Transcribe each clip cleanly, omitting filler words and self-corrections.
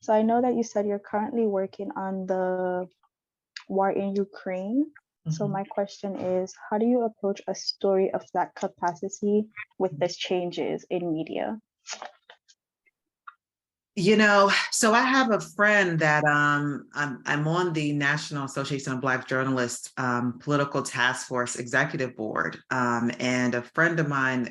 So I know that you said you're currently working on the war in Ukraine. So Mhm. my question is, how do you approach a story of that capacity with these changes in media? So I have a friend that I'm on the National Association of Black Journalists political task force executive board. And a friend of mine,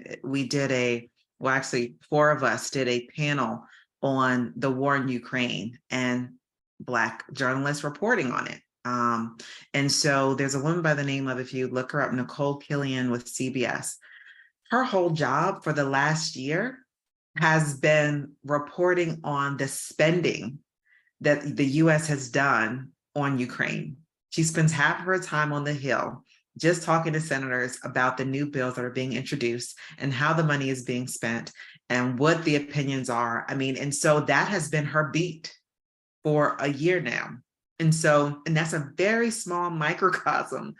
actually four of us did a panel on the war in Ukraine and Black journalists reporting on it. And so there's a woman by the name of, if you look her up, Nicole Killian with CBS. Her whole job for the last year has been reporting on the spending that the US has done on Ukraine. She spends half of her time on the Hill just talking to senators about the new bills that are being introduced and how the money is being spent and what the opinions are. And so that has been her beat for a year now. And that's a very small microcosm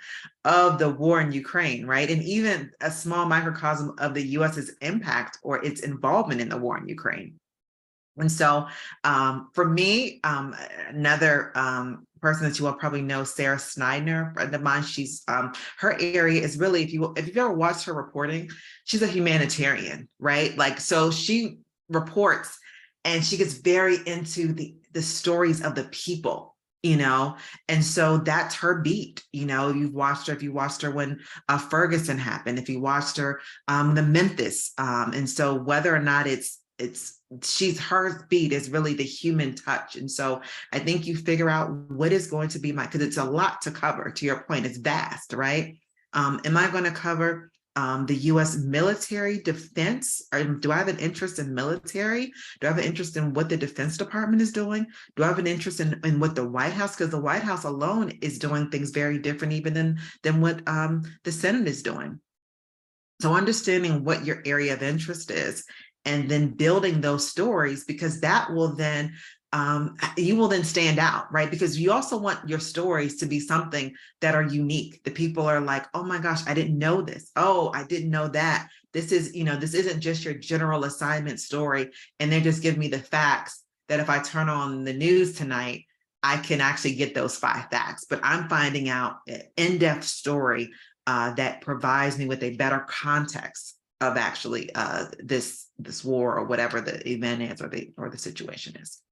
of the war in Ukraine, right? And even a small microcosm of the US's impact or its involvement in the war in Ukraine. And so for me, another person that you will probably know, Sarah Snyder, friend of mine, she's her area is really, if you've ever watched her reporting, she's a humanitarian, right? Like, so she reports and she gets very into the stories of the people, and so that's her beat. You've watched her, if you watched her when Ferguson happened, if you watched her the Memphis, and so whether or not her beat is really the human touch. And so I think you figure out what is going to be because it's a lot to cover. To your point, it's vast, right? Am I going to cover the US military defense? Or do I have an interest in military? Do I have an interest in what the Defense Department is doing? Do I have an interest in what the White House, because the White House alone is doing things very different even than what the Senate is doing. So understanding what your area of interest is and then building those stories, because that will then, you will then stand out, right? Because you also want your stories to be something that are unique. The people are like, oh my gosh, I didn't know this. Oh, I didn't know that. This isn't just your general assignment story. And they're just giving me the facts that if I turn on the news tonight, I can actually get those 5 facts. But I'm finding out an in-depth story that provides me with a better context of actually this war or whatever the event is or the situation is.